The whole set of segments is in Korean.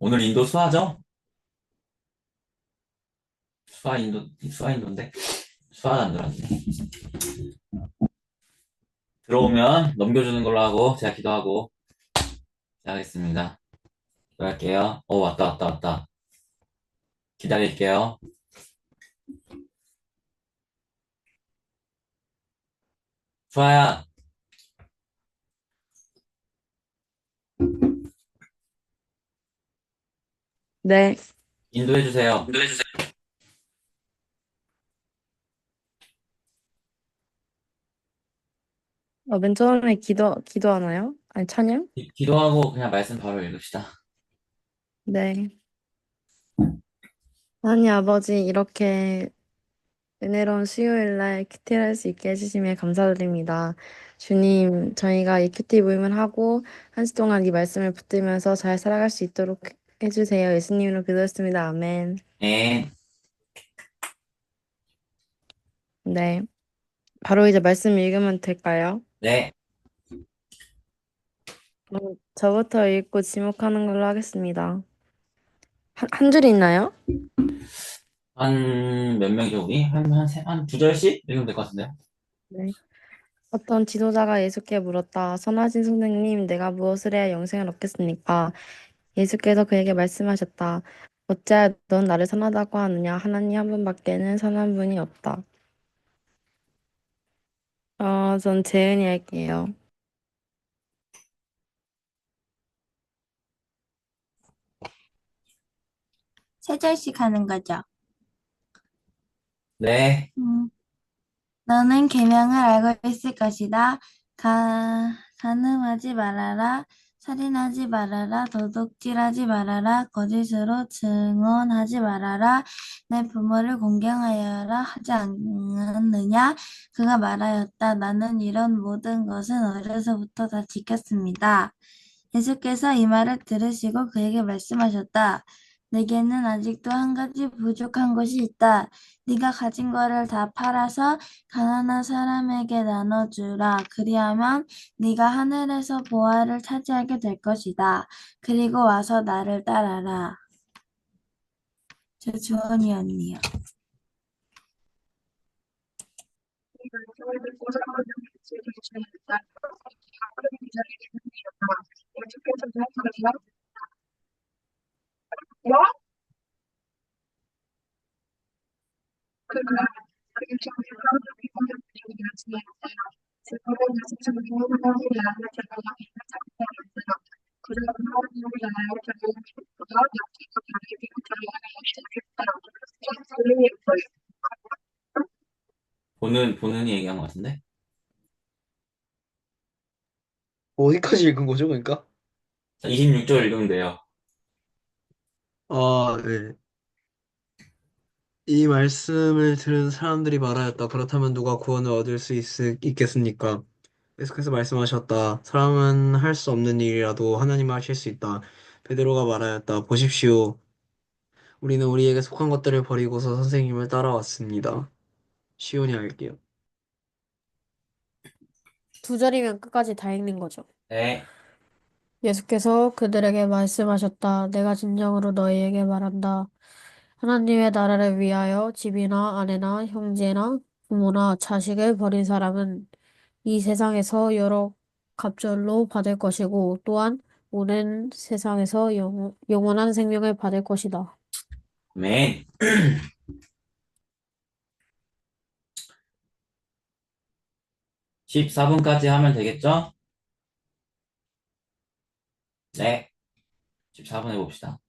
오늘 인도 수화죠? 수화 인도인데? 수화가 안 들었네. 들어오면 넘겨주는 걸로 하고, 제가 기도하고, 시작하겠습니다. 기도할게요. 왔다, 왔다, 왔다. 기다릴게요. 수화야, 네. 인도해주세요. 맨 처음에 기도하나요? 아니, 찬양? 기도하고 그냥 말씀 바로 읽읍시다. 네. 하나님 아버지, 이렇게 은혜로운 수요일 날 큐티를 할 수 있게 해주심에 감사드립니다. 주님, 저희가 이 큐티 모임을 하고 한 주 동안 이 말씀을 붙들면서 잘 살아갈 수 있도록 해주세요. 예수님으로 기도했습니다. 아멘. 네, 네. 바로 이제 말씀 읽으면 될까요? 네. 저부터 읽고 지목하는 걸로 하겠습니다. 한 줄 있나요? 한 몇 명이죠, 우리? 한 두 절씩 읽으면 될 것 같은데요? 네. 어떤 지도자가 예수께 물었다. 선하신 선생님, 내가 무엇을 해야 영생을 얻겠습니까? 예수께서 그에게 말씀하셨다. 어찌하여 넌 나를 선하다고 하느냐? 하나님 한 분밖에는 선한 분이 없다. 전 재은이 할게요. 세 절씩 하는 거죠. 네, 음, 너는 계명을 알고 있을 것이다. 간음하지 말아라. 살인하지 말아라. 도둑질하지 말아라. 거짓으로 증언하지 말아라. 내 부모를 공경하여라 하지 않았느냐? 그가 말하였다. 나는 이런 모든 것은 어려서부터 다 지켰습니다. 예수께서 이 말을 들으시고 그에게 말씀하셨다. 내게는 아직도 한 가지 부족한 것이 있다. 네가 가진 거를 다 팔아서 가난한 사람에게 나눠주라. 그리하면 네가 하늘에서 보화를 차지하게 될 것이다. 그리고 와서 나를 따라라. 저 주원이 언니요. 본은이 얘기한 것 같은데? 어디까지 읽은 거죠, 그러니까? 자, 26절 읽으면 돼요. 아, 네. 이 말씀을 들은 사람들이 말하였다. 그렇다면 누가 구원을 얻을 수 있겠습니까? 계속해서 말씀하셨다. 사람은 할 수 없는 일이라도 하나님은 하실 수 있다. 베드로가 말하였다. 보십시오. 우리는 우리에게 속한 것들을 버리고서 선생님을 따라왔습니다. 시온이 할게요. 두 절이면 끝까지 다 읽는 거죠. 네, 예수께서 그들에게 말씀하셨다. 내가 진정으로 너희에게 말한다. 하나님의 나라를 위하여 집이나 아내나 형제나 부모나 자식을 버린 사람은 이 세상에서 여러 갑절로 받을 것이고 또한 오는 세상에서 영원한 생명을 받을 것이다. 아멘. 14분까지 하면 되겠죠? 네, 14분 해봅시다.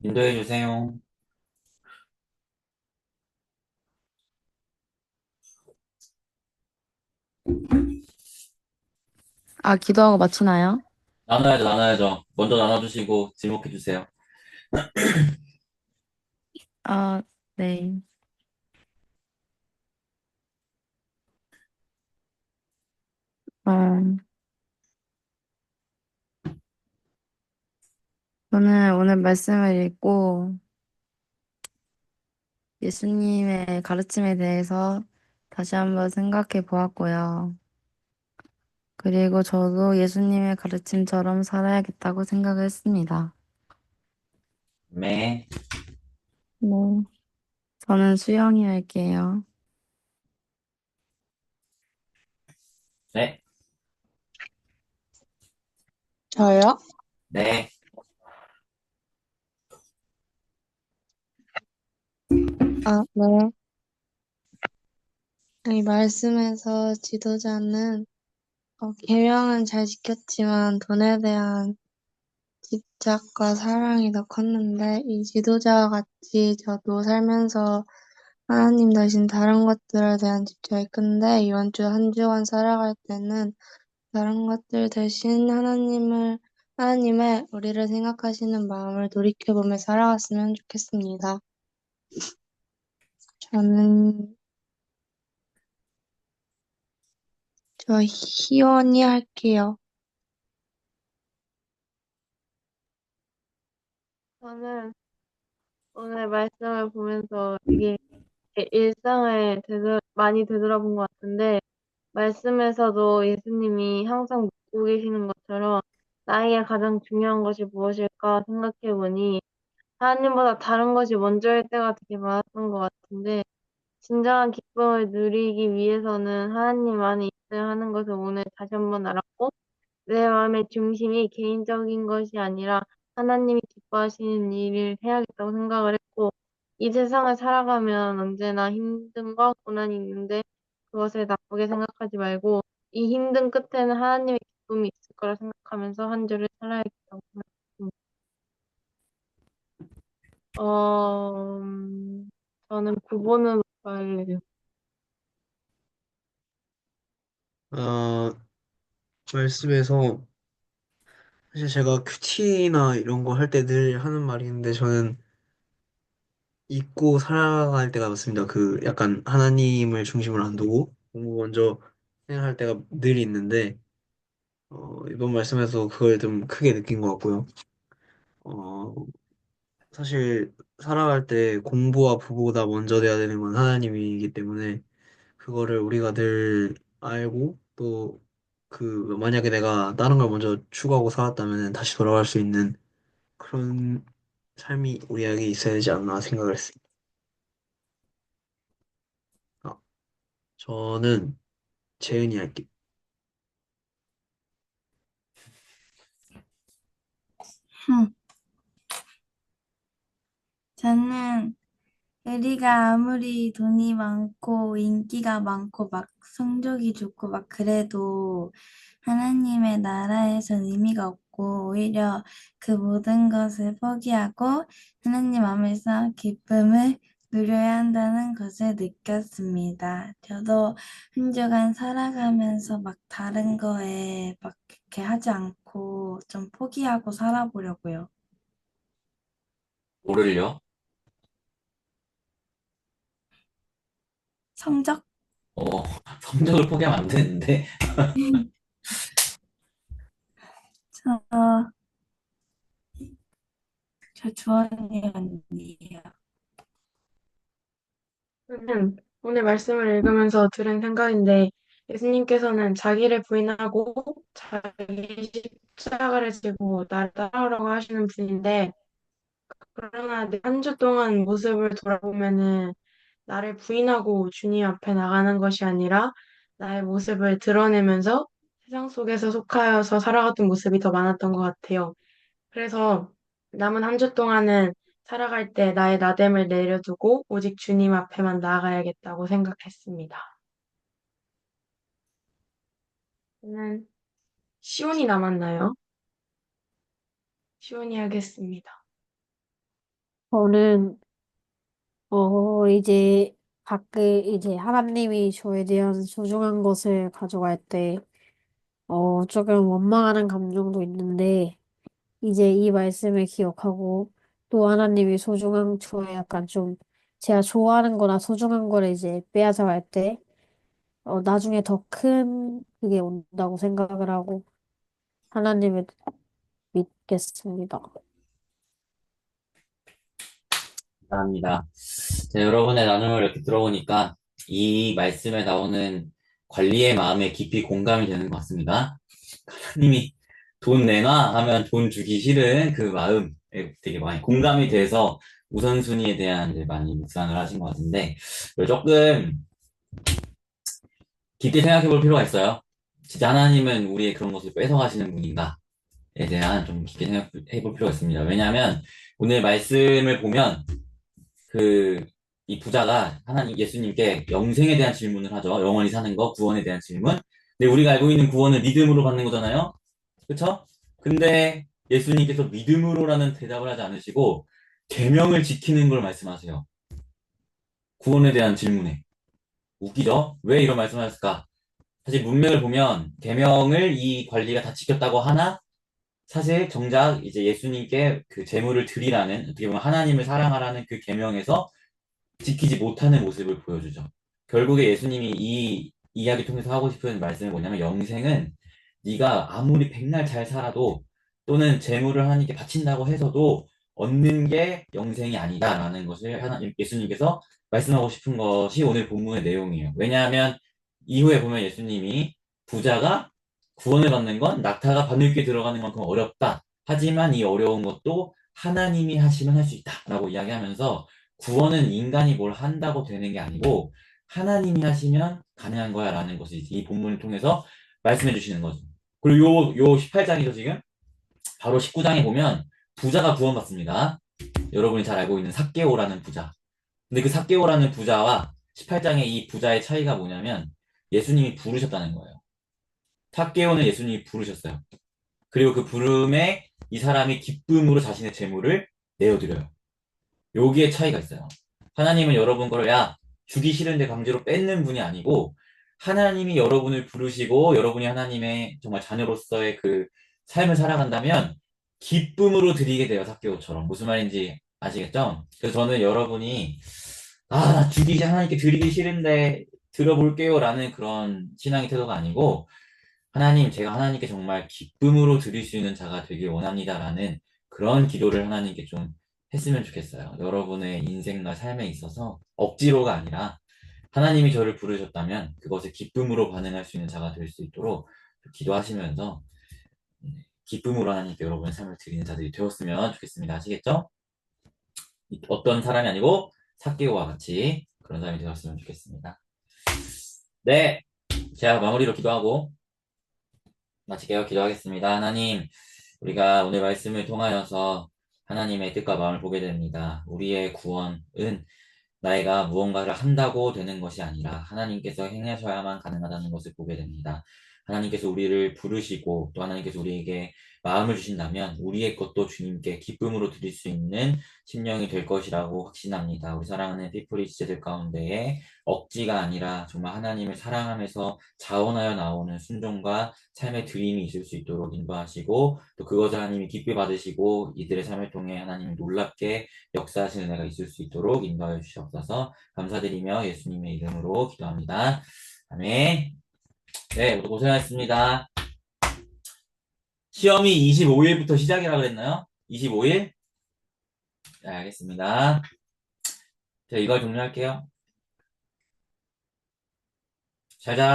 인도해 주세요. 아, 기도하고 맞추나요? 나눠야죠, 나눠야죠. 먼저 나눠주시고 지목해 주세요. 아, 네. 어, 저는 오늘 말씀을 읽고 예수님의 가르침에 대해서 다시 한번 생각해 보았고요. 그리고 저도 예수님의 가르침처럼 살아야겠다고 생각을 했습니다. 네. 네. 저는 수영이 할게요. 네. 저요? 네. 아, 네. 이 말씀에서 지도자는 계명은 잘 지켰지만 돈에 대한 집착과 사랑이 더 컸는데 이 지도자와 같이 저도 살면서 하나님 대신 다른 것들에 대한 집착이 큰데 이번 주 한 주간 살아갈 때는 다른 것들 대신 하나님의 우리를 생각하시는 마음을 돌이켜보며 살아갔으면 좋겠습니다. 저는 희원이 할게요. 저는 오늘 말씀을 보면서 이게 제 일상을 많이 되돌아본 것 같은데, 말씀에서도 예수님이 항상 묻고 계시는 것처럼 나에게 가장 중요한 것이 무엇일까 생각해 보니 하나님보다 다른 것이 먼저일 때가 되게 많았던 것 같은데, 진정한 기쁨을 누리기 위해서는 하나님 안에 있어야 하는 것을 오늘 다시 한번 알았고, 내 마음의 중심이 개인적인 것이 아니라 하나님이 기뻐하시는 일을 해야겠다고 생각을 했고, 이 세상을 살아가면 언제나 힘듦과 고난이 있는데 그것을 나쁘게 생각하지 말고 이 힘든 끝에는 하나님의 기쁨이 있을 거라 생각하면서 한 주를 살아야겠다고 생각했습니다. 저는 9번은 할래요. 아, 말씀에서 사실 제가 큐티나 이런 거 할 때 늘 하는 말이 있는데 저는 잊고 살아갈 때가 많습니다. 그 약간 하나님을 중심으로 안 두고 공부 먼저 생각할 때가 늘 있는데 이번 말씀에서 그걸 좀 크게 느낀 것 같고요. 어, 사실 살아갈 때 공부와 부보다 먼저 돼야 되는 건 하나님이기 때문에 그거를 우리가 늘 알고 또 그 만약에 내가 다른 걸 먼저 추구하고 살았다면 다시 돌아갈 수 있는 그런 삶이 우리에게 있어야 되지 않나 생각을 했습니다. 아, 저는 재은이 할게요. 흠. 저는 우리가 아무리 돈이 많고 인기가 많고 막 성적이 좋고 막 그래도 하나님의 나라에선 의미가 없고 오히려 그 모든 것을 포기하고 하나님 안에서 기쁨을 누려야 한다는 것을 느꼈습니다. 저도 한 주간 살아가면서 막 다른 거에 막 그렇게 하지 않고 좀 포기하고 살아보려고요. 뭐를요? 성적? 어, 성적을 포기하면 안 되는데. 저, 저 주원이 언니예요. 저는 오늘 말씀을 읽으면서 들은 생각인데 예수님께서는 자기를 부인하고 자기 십자가를 지고 나를 따라오라고 하시는 분인데 그러나 내 한 주 동안 모습을 돌아보면은 나를 부인하고 주님 앞에 나가는 것이 아니라 나의 모습을 드러내면서 세상 속에서 속하여서 살아갔던 모습이 더 많았던 것 같아요. 그래서 남은 한 주 동안은 살아갈 때 나의 나됨을 내려두고 오직 주님 앞에만 나아가야겠다고 생각했습니다. 저는 시온이 남았나요? 시온이 하겠습니다. 저는, 이제, 이제 하나님이 저에 대한 소중한 것을 가져갈 때, 조금 원망하는 감정도 있는데, 이제 이 말씀을 기억하고, 또 하나님이 소중한 저의 약간 좀, 제가 좋아하는 거나 소중한 거를 이제 빼앗아갈 때, 나중에 더 큰 그게 온다고 생각을 하고, 하나님을 믿겠습니다. 감사합니다. 자, 여러분의 나눔을 이렇게 들어보니까 이 말씀에 나오는 관리의 마음에 깊이 공감이 되는 것 같습니다. 하나님이 돈 내놔 하면 돈 주기 싫은 그 마음에 되게 많이 공감이 돼서 우선순위에 대한 이제 많이 묵상을 하신 것 같은데, 이걸 조금 깊게 생각해 볼 필요가 있어요. 진짜 하나님은 우리의 그런 것을 뺏어가시는 분인가에 대한 좀 깊게 생각해 볼 필요가 있습니다. 왜냐하면 오늘 말씀을 보면 이 부자가 하나님 예수님께 영생에 대한 질문을 하죠. 영원히 사는 거, 구원에 대한 질문. 근데 우리가 알고 있는 구원은 믿음으로 받는 거잖아요. 그쵸? 근데 예수님께서 믿음으로라는 대답을 하지 않으시고 계명을 지키는 걸 말씀하세요. 구원에 대한 질문에. 웃기죠? 왜 이런 말씀을 하셨을까? 사실 문맥을 보면 계명을 이 관리가 다 지켰다고 하나 사실 정작 이제 예수님께 그 제물을 드리라는, 어떻게 보면 하나님을 사랑하라는 그 계명에서 지키지 못하는 모습을 보여주죠. 결국에 예수님이 이 이야기 통해서 하고 싶은 말씀이 뭐냐면, 영생은 네가 아무리 백날 잘 살아도 또는 재물을 하나님께 바친다고 해서도 얻는 게 영생이 아니다라는 것을 예수님께서 말씀하고 싶은 것이 오늘 본문의 내용이에요. 왜냐하면 이후에 보면 예수님이 부자가 구원을 받는 건 낙타가 바늘귀에 들어가는 만큼 어렵다. 하지만 이 어려운 것도 하나님이 하시면 할 수 있다라고 이야기하면서, 구원은 인간이 뭘 한다고 되는 게 아니고 하나님이 하시면 가능한 거야 라는 것을 이 본문을 통해서 말씀해 주시는 거죠. 그리고 요 18장이죠, 지금. 바로 19장에 보면 부자가 구원받습니다. 여러분이 잘 알고 있는 삭개오라는 부자. 근데 그 삭개오라는 부자와 18장의 이 부자의 차이가 뭐냐면, 예수님이 부르셨다는 거예요. 삭개오는 예수님이 부르셨어요. 그리고 그 부름에 이 사람이 기쁨으로 자신의 재물을 내어드려요. 여기에 차이가 있어요. 하나님은 여러분 거를 주기 싫은데 강제로 뺏는 분이 아니고, 하나님이 여러분을 부르시고 여러분이 하나님의 정말 자녀로서의 그 삶을 살아간다면 기쁨으로 드리게 돼요. 삭개오처럼. 무슨 말인지 아시겠죠? 그래서 저는 여러분이 나 하나님께 드리기 싫은데 들어볼게요 라는 그런 신앙의 태도가 아니고, 하나님, 제가 하나님께 정말 기쁨으로 드릴 수 있는 자가 되길 원합니다 라는 그런 기도를 하나님께 좀 했으면 좋겠어요. 여러분의 인생과 삶에 있어서 억지로가 아니라 하나님이 저를 부르셨다면 그것에 기쁨으로 반응할 수 있는 자가 될 수 있도록 기도하시면서 기쁨으로 하나님께 여러분의 삶을 드리는 자들이 되었으면 좋겠습니다. 아시겠죠? 어떤 사람이 아니고 삭개오와 같이 그런 사람이 되었으면 좋겠습니다. 네, 제가 마무리로 기도하고 마치게요. 기도하겠습니다. 하나님, 우리가 오늘 말씀을 통하여서 하나님의 뜻과 마음을 보게 됩니다. 우리의 구원은 나이가 무언가를 한다고 되는 것이 아니라 하나님께서 행하셔야만 가능하다는 것을 보게 됩니다. 하나님께서 우리를 부르시고 또 하나님께서 우리에게 마음을 주신다면 우리의 것도 주님께 기쁨으로 드릴 수 있는 심령이 될 것이라고 확신합니다. 우리 사랑하는 피플리 지체들 가운데에 억지가 아니라 정말 하나님을 사랑하면서 자원하여 나오는 순종과 삶의 드림이 있을 수 있도록 인도하시고, 또 그것을 하나님이 기쁘게 받으시고 이들의 삶을 통해 하나님이 놀랍게 역사하시는 은혜가 있을 수 있도록 인도하여 주시옵소서. 감사드리며 예수님의 이름으로 기도합니다. 아멘. 네, 모두 고생하셨습니다. 시험이 25일부터 시작이라고 그랬나요? 25일? 네, 알겠습니다. 자, 이걸 종료할게요. 잘 자.